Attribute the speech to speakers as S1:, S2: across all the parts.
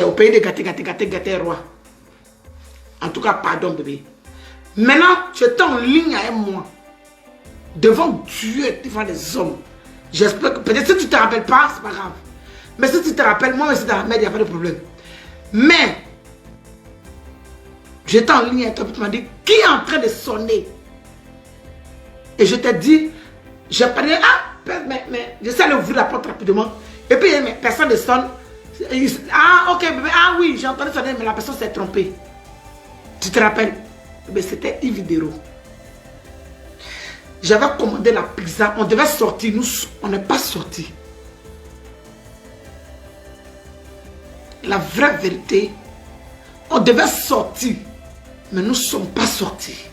S1: au pays de gâté, roi. En tout cas, pardon, bébé. Maintenant, tu es en ligne avec moi. Devant Dieu, devant les hommes. J'espère que peut-être si tu ne te rappelles pas, c'est pas grave. Mais si tu te rappelles, moi, si tu te rappelles, il n'y a pas de problème. Mais, j'étais en ligne avec toi, tu m'as dit, qui est en train de sonner? Et je t'ai dit, j'ai parlé, mais j'essaie d'ouvrir la porte rapidement. Et puis, mais personne ne sonne. Ah, ok, bébé, ah oui, j'ai entendu sonner, mais la personne s'est trompée. Tu te rappelles? Mais c'était Yves Dero. J'avais commandé la pizza, on devait sortir, nous, on n'est pas sortis. La vraie vérité, on devait sortir, mais nous ne sommes pas sortis.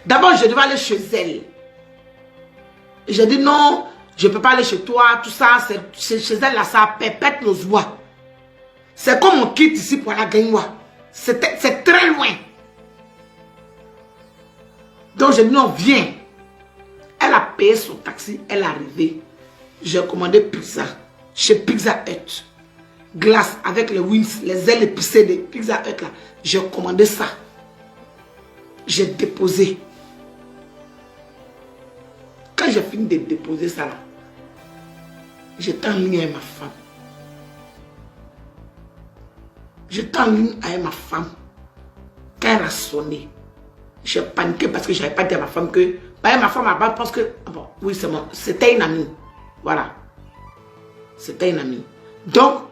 S1: D'abord, je devais aller chez elle. Et j'ai dit non, je ne peux pas aller chez toi, tout ça, c'est chez elle, là, ça pépète nos joies. C'est comme on quitte ici pour la Gaïwa. C'est très loin. Donc j'ai dit non, viens. Elle a payé son taxi, elle est arrivée. J'ai commandé pizza chez Pizza Hut. Glace avec les wings, les ailes épicées de Pizza Hut là. J'ai commandé ça. J'ai déposé. Quand j'ai fini de déposer ça là, j'étais en ligne avec ma femme. J'étais en ligne avec ma femme. Quand elle a sonné, j'ai paniqué parce que je n'avais pas dit à ma femme que... ma femme a pas pense que... Bon, oui, c'est moi. C'était une amie. Voilà. C'était une amie. Donc,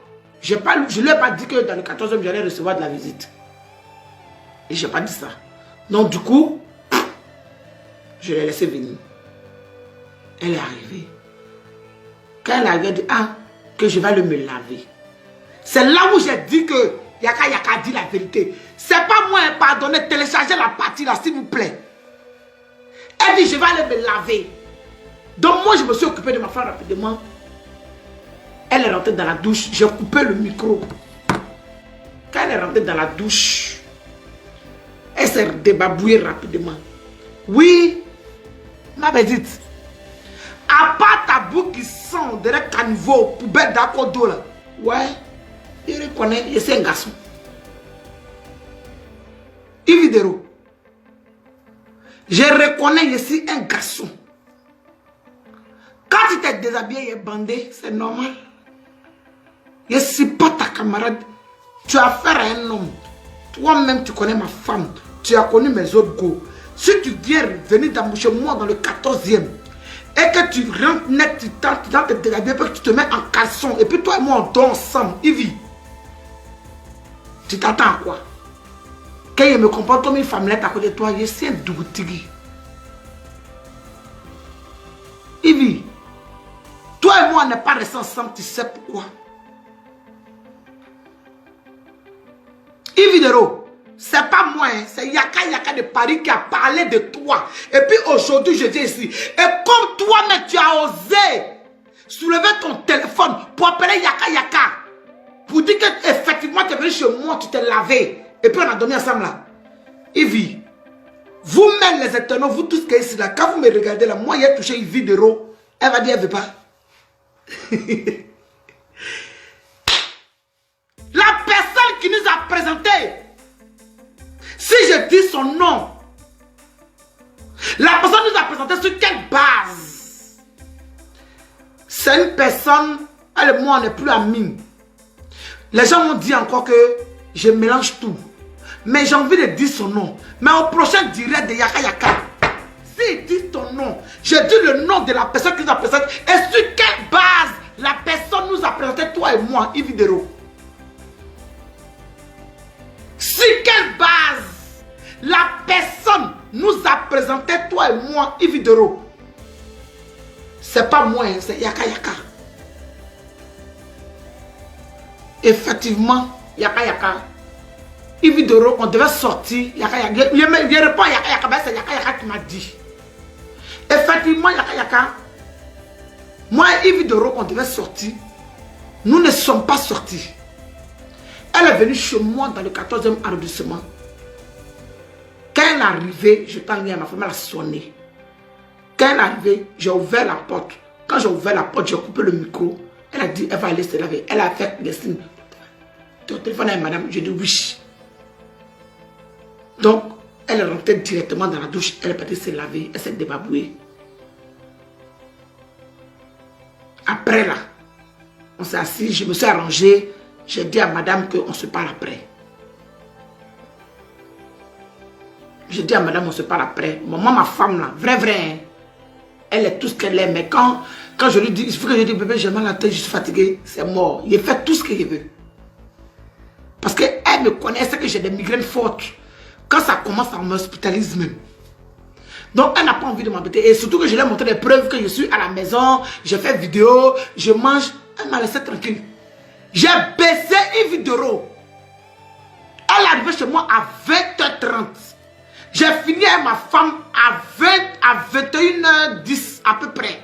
S1: je ne lui ai pas dit que dans le 14e, j'allais recevoir de la visite. Et je n'ai pas dit ça. Donc, du coup, je l'ai laissé venir. Elle est arrivée. Quand elle est arrivée, elle dit, que je vais aller me laver. C'est là où j'ai dit que Yaka dit la vérité. C'est pas moi, pardonnez, téléchargez la partie là, s'il vous plaît. Elle dit, je vais aller me laver. Donc moi, je me suis occupé de ma femme rapidement. Elle est rentrée dans la douche, j'ai coupé le micro. Quand elle est rentrée dans la douche, elle s'est débabouillée rapidement. Oui, ma petite. À part ta boucle qui sent de la caniveau, poubelle d'accordo là. Ouais. Il reconnaît, c'est un garçon. Yves Dero. Je reconnais ici un garçon. Quand tu t'es déshabillé et bandé, c'est normal. Je ne suis pas ta camarade. Tu as affaire à un homme. Toi-même, tu connais ma femme. Tu as connu mes autres go. Si tu viens venir chez moi dans le 14e, et que tu rentres net, tu te déshabiller, que tu te mets en caleçon, et puis toi et moi on dort ensemble, Yves. Tu t'attends à quoi? Quand il me comporte comme une femmelette à côté de toi, je suis un dougoutigui. Yves, toi et moi on n'est pas restés ensemble, tu sais pourquoi? Yves Dero, c'est pas moi, c'est Yaka de Paris qui a parlé de toi. Et puis aujourd'hui je viens ici. Et comme toi-même tu as osé soulever ton téléphone pour appeler Yaka. Pour dire qu'effectivement tu es venu chez moi, tu t'es lavé. Et puis on a dormi ensemble là. Yves, vous-même les éternels, vous tous qui êtes ici là, quand vous me regardez là, moi j'ai touché Yves Dero, elle va dire elle ne veut pas. La personne qui nous a présenté, si je dis son nom, la personne nous a présenté sur quelle base? C'est une personne, elle et moi on n'est plus amis. Les gens m'ont dit encore que je mélange tout. Mais j'ai envie de dire son nom. Mais au prochain direct de Yaka, s'il dit ton nom, je dis le nom de la personne qui nous a présenté. Et sur quelle base la personne nous a présenté, toi et moi, Yves Dero? Sur quelle base la personne nous a présenté, toi et moi, Yves Dero? C'est pas moi, c'est Yaka. Effectivement, Yaka. Yves Dero, on devait sortir. Yaka. Je réponds à Yaka, c'est Yaka qui m'a dit. Effectivement, Yaka. Moi et Yves Dero, on devait sortir. Nous ne sommes pas sortis. Elle est venue chez moi dans le 14e arrondissement. Quand elle est arrivée, je t'en ai à ma femme, elle a sonné. Quand elle est arrivée, j'ai ouvert la porte. Quand j'ai ouvert la porte, j'ai coupé le micro. Elle a dit, elle va aller se laver. Elle a fait des signes. Ton téléphone est madame, je dis oui. Donc, elle est rentrée directement dans la douche. Elle est partie se laver. Elle s'est débarbouillée. Après là, on s'est assis, je me suis arrangé. J'ai dit à madame qu'on se parle après. J'ai dit à madame, on se parle après. Maman, ma femme là, vrai, hein, elle est tout ce qu'elle est. Mais quand je lui dis, il faut que je dise, bébé, j'ai mal à la tête, je suis fatiguée, c'est mort. Il fait tout ce qu'il veut. Parce qu'elle me connaît, elle sait que j'ai des migraines fortes. Quand ça commence, ça m'hospitalise même. Donc, elle n'a pas envie de m'embêter. Et surtout que je lui ai montré des preuves que je suis à la maison, j'ai fait vidéo, je mange. Elle m'a laissé tranquille. J'ai baissé une vidéo. Elle est arrivée chez moi à 20h30. J'ai fini avec ma femme à 21h10 à peu près.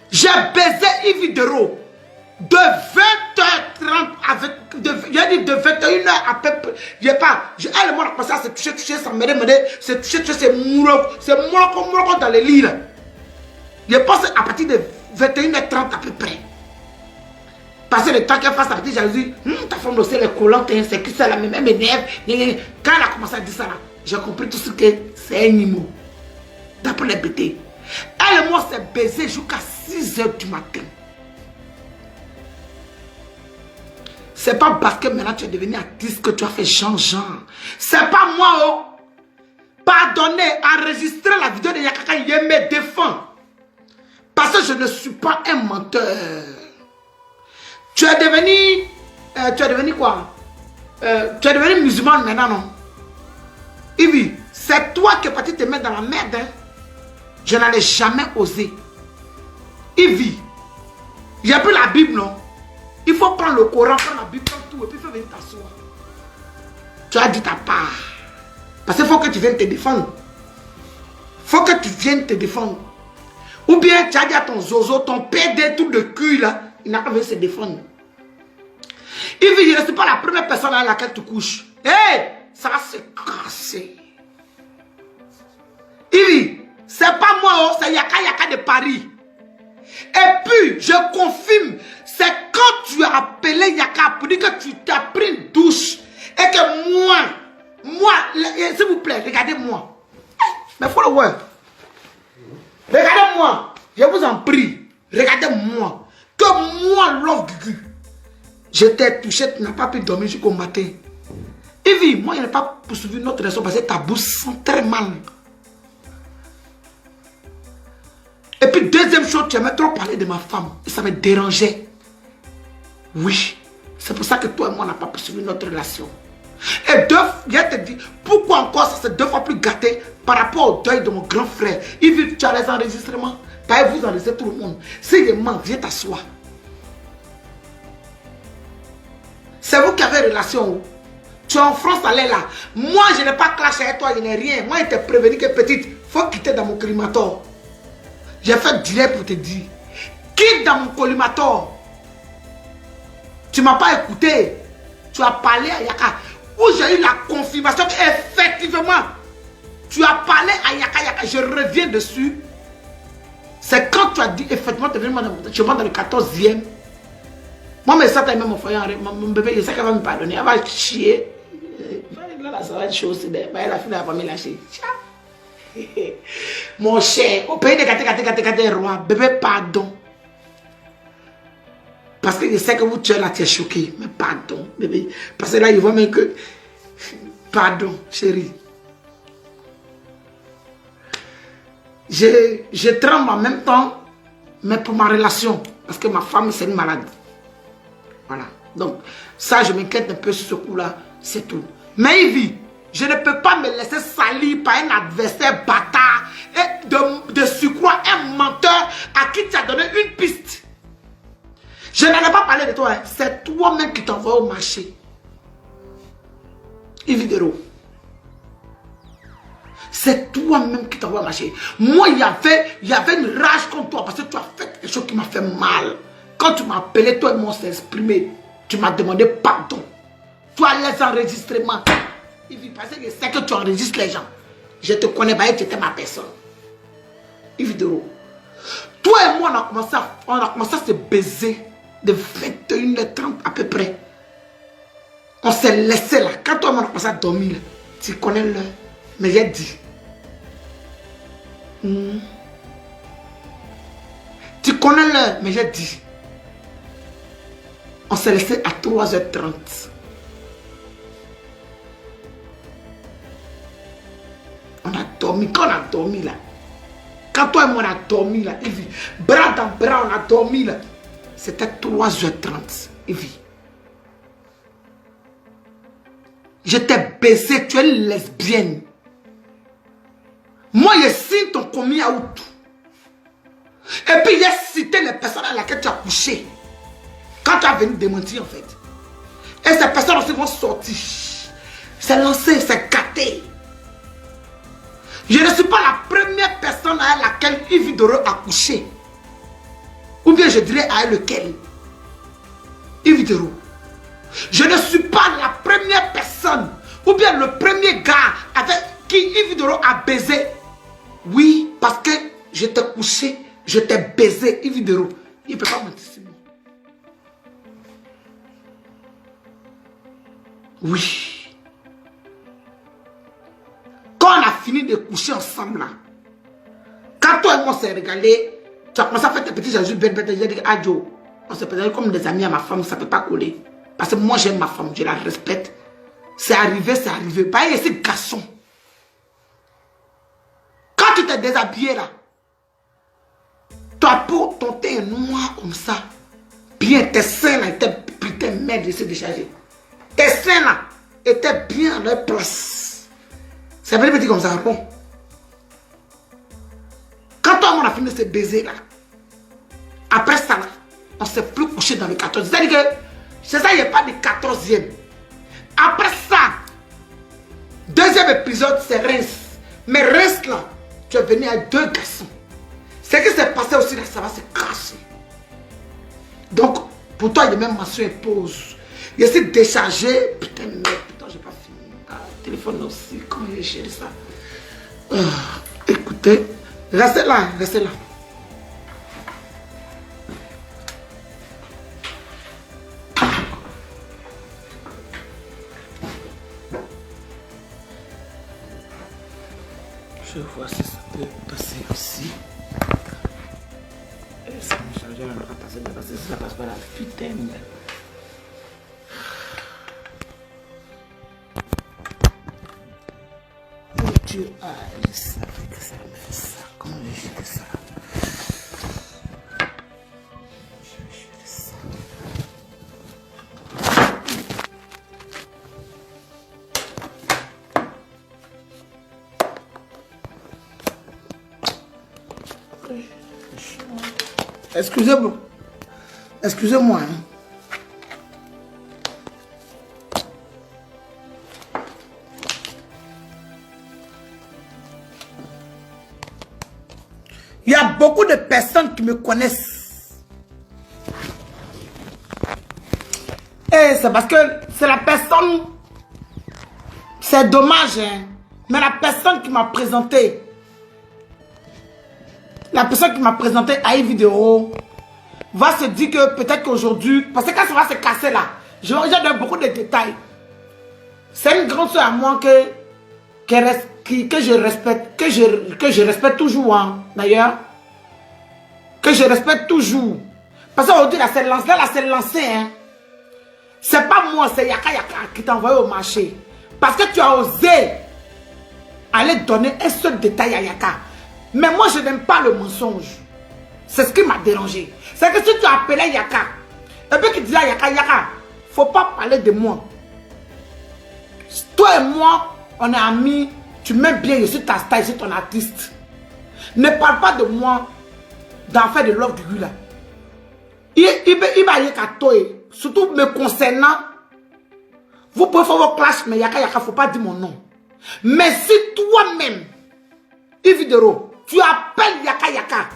S1: J'ai baisé une vidéo de 20h30 avec... J'ai dit de 21h à peu près. Elle et moi, on a passé à se toucher, ça me se toucher, c'est moulok dans les lits. Je pense à partir de 21h30 à peu près. Parce que le temps qu'elle fasse à partir, j'ai dit, ta femme aussi, elle est collante, c'est que ça, la même, elle m'énerve. Quand elle a commencé à dire ça, j'ai compris tout ce que c'est un immo. D'après les BT. Elle et moi, s'est baisé jusqu'à 6h du matin. C'est pas parce que maintenant tu es devenu artiste que tu as fait Jean. C'est pas moi, oh. Pardonnez, enregistrer la vidéo de Yakaka, il me défend. Parce que je ne suis pas un menteur. Tu es devenu quoi? Tu es devenu musulman maintenant, non? Ivi, c'est toi qui es parti te mettre dans la merde. Hein? Je n'allais jamais oser. Ivi, j'ai pris la Bible, non? Il faut prendre le Coran, prendre la Bible, prendre tout, et puis faire venir t'asseoir. Tu as dit ta part. Parce qu'il faut que tu viennes te défendre. Il faut que tu viennes te défendre. Ou bien tu as dit à ton zozo, ton PD, tout le cul là, il n'a pas voulu se défendre. Ivi, je ne suis pas la première personne à laquelle tu couches. Hé, ça va se casser. Ivi, c'est pas moi, oh, c'est Yaka de Paris. Et puis, je confirme, c'est quand tu as appelé Yaka pour dire que tu t'as pris une douche et que moi, s'il vous plaît, regardez-moi. Mais followers, regardez-moi, je vous en prie, regardez-moi. Que moi, Love Gugu, je t'ai touché, tu n'as pas pu dormir jusqu'au matin. Evie, moi, je n'ai pas poursuivi notre raison parce que ta bouche sent très mal. Et puis, deuxième chose, tu aimais trop parler de ma femme. Et ça me dérangeait. Oui, c'est pour ça que toi et moi, on n'a pas poursuivi notre relation. Et je te dis, pourquoi encore ça c'est 2 fois plus gâté par rapport au deuil de mon grand frère. Evie, tu as les enregistrements. Vous enregistrez tout le monde. Si je mens, viens t'asseoir. C'est vous qui avez relation. Tu es en France, allez là. Moi, je n'ai pas clashé avec toi, je n'ai rien. Moi, je t'ai prévenu que petite, il faut quitter dans mon collimateur. J'ai fait direct pour te dire. Quitte dans mon collimateur. Tu ne m'as pas écouté. Tu as parlé à Yaka. Où j'ai eu la confirmation qu'effectivement, tu as parlé à Yaka. Je reviens dessus. C'est quand tu as dit, effectivement, tu es venu chez moi dans le 14e. Moi, mais ça, tu as même mon foyer, mon bébé, je sais qu'elle va me pardonner. Elle va chier. Là, ça va être chaud aussi. La fille va me lâcher. Mon cher, au pays de Kate roi, bébé, pardon. Parce que je sais que vous tuez là, tu es choqué. Mais pardon, bébé. Parce que là, ils voient même que... Pardon, chérie. Je tremble en même temps, mais pour ma relation. Parce que ma femme, c'est une malade. Voilà. Donc, ça, je m'inquiète un peu sur ce coup-là. C'est tout. Mais Evie, je ne peux pas me laisser salir par un adversaire bâtard et de surcroît un menteur à qui tu as donné une piste. Je n'en ai pas parlé de toi. Hein. C'est toi-même qui t'envoie au marché. Evie Dero. C'est toi-même qui t'envoie au marché. Moi, il y avait une rage contre toi parce que tu as fait quelque chose qui m'a fait mal. Quand tu m'as appelé, toi et moi, on s'est exprimé. Tu m'as demandé pardon. Tu as les enregistrements. Parce que je sais que tu enregistres les gens. Je te connais pas et tu étais ma personne. Evidero. Toi et moi, On a commencé à se baiser de 21h30 à peu près. On s'est laissé là. Quand toi, on a commencé à dormir, tu connais l'heure. Mais j'ai dit. Tu connais l'heure, mais j'ai dit. On s'est laissé à 3h30. On a dormi. Quand on a dormi là. Quand toi et moi on a dormi là, Evie, bras dans bras, on a dormi là. C'était 3h30, Evie. Je t'ai baisé, tu es lesbienne. Moi, je signe ton commis à out. Et puis, j'ai cité les personnes à laquelle tu as couché. Quand tu as venu démentir, en fait. Et ces personnes aussi vont sortir. C'est lancé, c'est gâté. Je ne suis pas la première personne à laquelle Yves Doro a couché. Ou bien je dirais à lequel. Yves Doro. Je ne suis pas la première personne. Ou bien le premier gars avec qui Yves Doro a baisé. Oui, parce que je t'ai couché, je t'ai baisé, Yves Doro. Il ne peut pas mentir sur moi. Oui. Quand on a fini de coucher ensemble là, quand toi et moi on s'est régalé, tu as commencé à faire tes petits ajouts bêtes, j'ai dit adieu. On s'est présenté comme des amis à ma femme, ça ne peut pas coller. Parce que moi j'aime ma femme, je la respecte. C'est arrivé, c'est arrivé. Pas laisser garçon. Quand tu t'es déshabillé là, ta peau, ton teint est noir comme ça. Bien, tes seins là étaient putain merde, de se décharger. Tes seins là étaient bien à leur place. C'est vrai, petit comme ça, bon. Quand on a fini de se baiser là, après ça là, on ne s'est plus couché dans le 14e. C'est-à-dire que, c'est ça, il n'y a pas de 14e. Après ça, deuxième épisode, c'est Reims. Mais Reims là, tu es venu avec 2 garçons. Ce qui s'est passé aussi là, ça va se casser. Donc, pour toi, il y a même mention pause. Il s'est déchargé. Putain, merde, putain, j'ai pas fini. Ah, téléphone aussi, comment j'ai géré ça? Écoutez, restez là, restez là. Je vois si ça peut passer aussi. Et ça me charge à passer, ça passe pas là. Putain. Oh Dieu, ah, je savais que ça me fait ça. Comment je jeté ça? Je vais jeter ça. Excusez-moi. Excusez-moi. Hein. Il y a beaucoup de personnes qui me connaissent. Et c'est parce que c'est la personne... C'est dommage, hein. Mais la personne qui m'a présenté... La personne qui m'a présenté à une vidéo va se dire que peut-être qu'aujourd'hui, parce que quand ça va se casser là, je vais donner beaucoup de détails. C'est une grande soeur à moi que je respecte, que je respecte toujours, hein, d'ailleurs. Que je respecte toujours. Parce qu'aujourd'hui, là, c'est lancé, hein. C'est pas moi, c'est Yaka Yaka qui t'a envoyé au marché. Parce que tu as osé aller donner un seul détail à Yaka. Mais moi, je n'aime pas le mensonge. C'est ce qui m'a dérangé. C'est que si tu appelais Yaka, et puis qu'il disait à Yaka, Yaka, faut pas parler de moi. Toi et moi, on est amis. Tu m'aimes bien, je suis ta star, je suis ton artiste. Ne parle pas de moi dans faire de l'offre du gars là. Il va y avoir toi, surtout me concernant. Vous pouvez faire vos clashs, mais Yaka Yaka, faut pas dire mon nom. Mais si toi-même, Yves Doro, tu appelles Yaka Yaka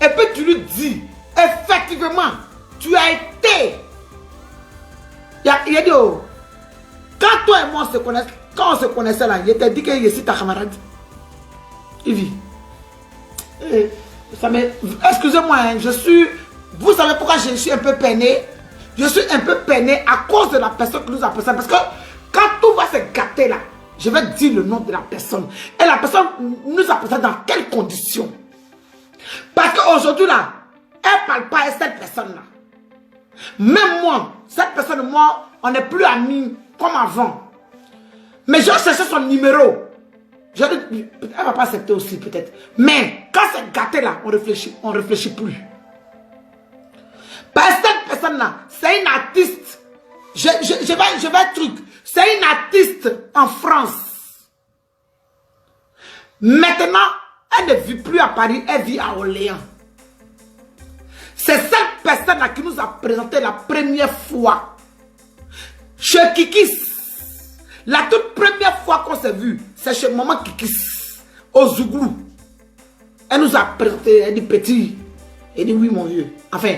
S1: et puis tu lui dis, effectivement, tu as été. Il a dit, oh, quand toi et moi on se connaissait, quand on se connaissait là, il t'a dit que je suis ta camarade. Yves, excusez-moi, hein, je suis Vous savez pourquoi je suis un peu peiné? Je suis un peu peiné à cause de la personne qui nous a présenté. Parce que quand tout va se gâter là, je vais dire le nom de la personne. Et la personne nous a présenté dans quelles conditions? Parce qu'aujourd'hui là, elle ne parle pas à cette personne là. Même moi, cette personne et moi, on n'est plus amis comme avant. Mais j'ai cherché son numéro. Elle ne va pas accepter aussi peut-être. Mais quand c'est gâté là, on réfléchit plus. Parce que cette personne-là, c'est une artiste. Je vais truc. C'est une artiste en France. Maintenant, elle ne vit plus à Paris, elle vit à Orléans. C'est cette personne-là qui nous a présenté la première fois. Chez Kikis. La toute première fois qu'on s'est vu, c'est chez maman Kikis, au Zouglou. Elle nous a présenté, elle dit petit. Elle dit oui mon vieux. Enfin,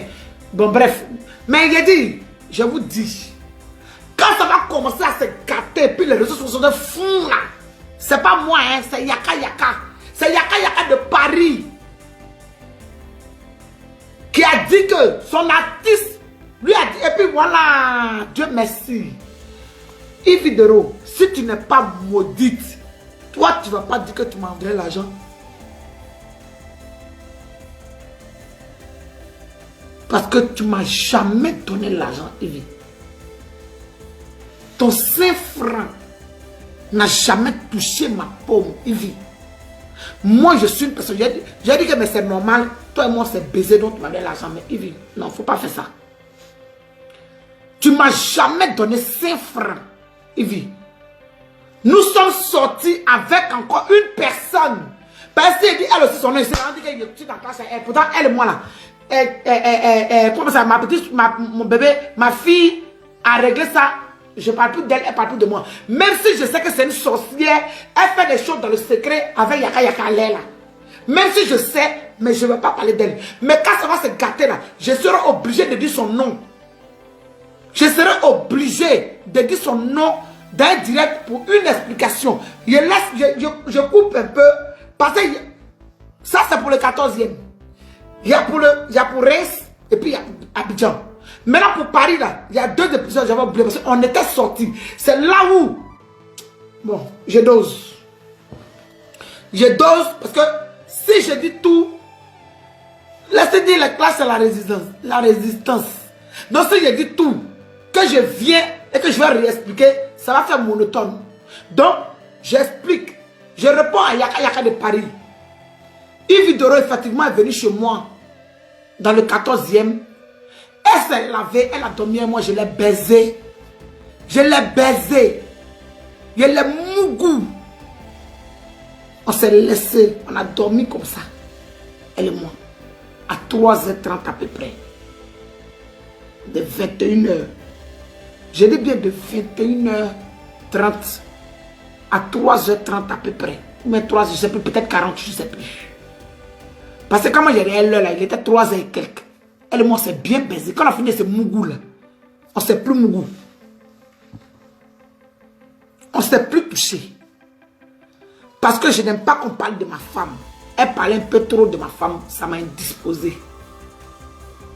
S1: bon bref. Mais il a dit, je vous dis, quand ça va commencer à se gâter, puis les réseaux sociaux de fou là, c'est pas moi, hein, c'est Yaka Yaka. C'est Yaka Yaka de Paris. Qui a dit que son artiste, lui a dit, et puis voilà, Dieu merci. Yves Videro, si tu n'es pas maudite, toi tu ne vas pas dire que tu m'as envoyé l'argent. Parce que tu ne m'as jamais donné l'argent, Yves. Ton 5 francs n'a jamais touché ma paume, Yves. Moi je suis une personne, j'ai dit que mais c'est normal, toi et moi c'est baiser donc tu m'as donné l'argent, mais Yves, non, il ne faut pas faire ça. Tu ne m'as jamais donné 5 francs. Yves, nous sommes sortis avec encore une personne. Parce qu'elle dit, elle aussi, son nom, elle dit qu'elle est dans la classe. Pourtant, elle et moi là, comment ça, mon bébé, ma fille a réglé ça. Je ne parle plus d'elle, elle ne parle plus de moi. Même si je sais que c'est une sorcière, elle fait des choses dans le secret avec Yaka Yaka là. Même si je sais, mais je ne veux pas parler d'elle. Mais quand ça va se gâter là, je serai obligé de dire son nom. Je serai obligé de dire son nom d'un direct pour une explication. Je coupe un peu. Parce que ça, c'est pour le 14e. Il y a pour Reims et puis il y a Abidjan. Maintenant, pour Paris, là, il y a 2 épisodes, j'avais oublié. Parce qu'on était sortis. C'est là où. Bon, je dose. Je dose parce que si je dis tout, laissez dire la classe, c'est la résistance. La résistance. Donc, si je dis tout, que je viens et que je vais réexpliquer, ça va faire monotone. Donc, j'explique. Je réponds à Yaka Yaka de Paris. Yves Videro, effectivement, est venu chez moi dans le 14e. Elle s'est lavée, elle a dormi et moi, je l'ai baisé. Je l'ai baisé. Je l'ai mougou. On s'est laissé, on a dormi comme ça. Elle et moi. À 3h30 à peu près. De 21h. Je dis bien de 21h30 à 3h30 à peu près. Mais 3h, je ne sais plus, peut-être 40, je ne sais plus. Parce que quand moi j'ai réel là, il était 3h et quelques. Elle et moi, on s'est bien baisé. Quand on a fini ce mougou là, on ne s'est plus mougou. On ne s'est plus touché. Parce que je n'aime pas qu'on parle de ma femme. Elle parlait un peu trop de ma femme, ça m'a indisposé.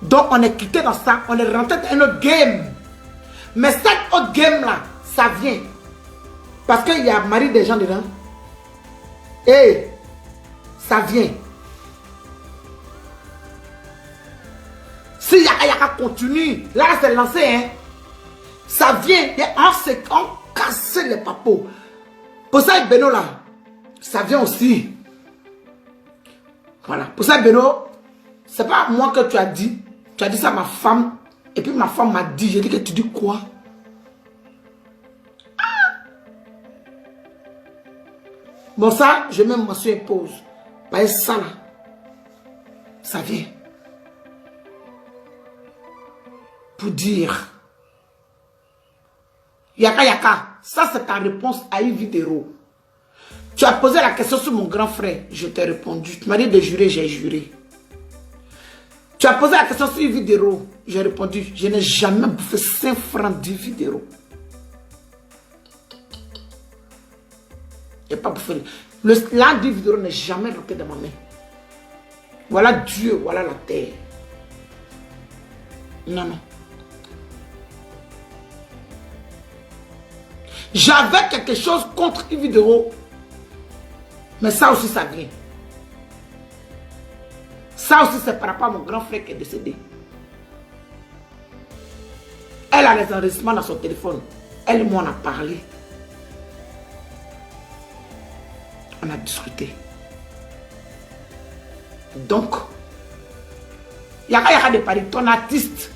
S1: Donc on est quitté dans ça, on est rentré dans un autre game. Mais cet autre game là, ça vient. Parce qu'il y a mari des gens dedans. Et ça vient. Si Yaka continue, là c'est lancé, hein. Ça vient, et on casse les papos. Pour ça, Beno là, ça vient aussi. Voilà. Pour ça, Beno, c'est pas moi que tu as dit. Tu as dit ça à ma femme. Et puis ma femme m'a dit, j'ai dit que tu dis quoi? Bon ça, je mets ma sur une pause. Parce que ça là, ça vient. Pour dire, Yaka Yaka, ça c'est ta réponse à Yves Videro. Tu as posé la question sur mon grand frère, je t'ai répondu. Tu m'as dit de jurer, j'ai juré. Tu as posé la question sur Yves Videro, j'ai répondu. Je n'ai jamais bouffé 5 francs d'Yves Videro. Je n'ai pas bouffé. L'argent d'Yves Videro n'est jamais rentré dans ma main. Voilà Dieu, voilà la terre. Non, non. J'avais quelque chose contre Yves Dero. Mais ça aussi, ça vient. Ça aussi, c'est par rapport à mon grand frère qui est décédé. Elle a les enregistrements dans son téléphone. Elle et moi, on a parlé. On a discuté. Donc, il y a des paris. Ton artiste,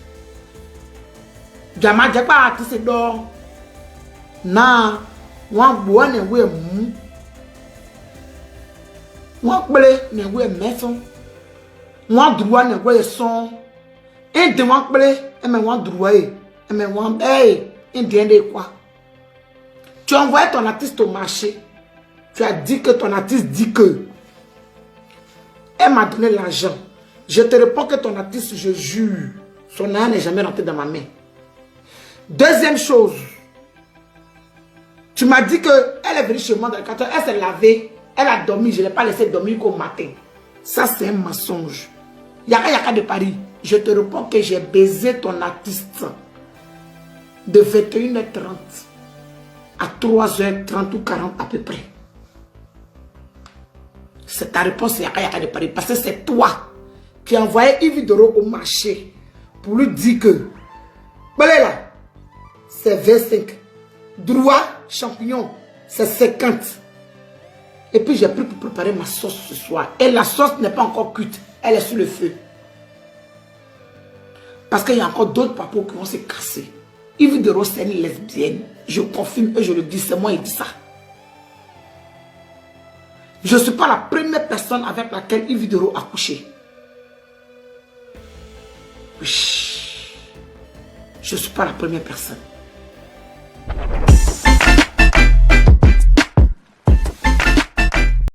S1: Diamant, j'ai pas artiste d'or. Non, moi, bois ne oui mou. Moi, blé ne oui maison. Moi, droit ne oui son. Et de moi, blé, et me moi droit. Et me moi, hey, indien de quoi? Tu as envoyé ton artiste au marché. Tu as dit que ton artiste dit que. Elle m'a donné l'argent. Je te réponds que ton artiste, je jure, son argent n'est jamais rentré dans ma main. Deuxième chose, tu m'as dit qu'elle est venue chez moi dans le carton, elle s'est lavée, elle a dormi, je ne l'ai pas laissé dormir qu'au matin. Ça, c'est un mensonge. Yaka de Paris, je te réponds que j'ai baisé ton artiste de 21h30 à 3h30 ou 40 à peu près. C'est ta réponse, Yaka de Paris, parce que c'est toi qui as envoyé Yves Dero au marché pour lui dire que, là, c'est 25. Droit, champignon, c'est 50. Et puis j'ai pris pour préparer ma sauce ce soir. Et la sauce n'est pas encore cuite. Elle est sur le feu. Parce qu'il y a encore d'autres papos qui vont se casser. Yves Dero, c'est une lesbienne. Je confirme et je le dis, c'est moi qui dis ça. Je ne suis pas la première personne avec laquelle Yves Dero a couché. Oui. Je ne suis pas la première personne.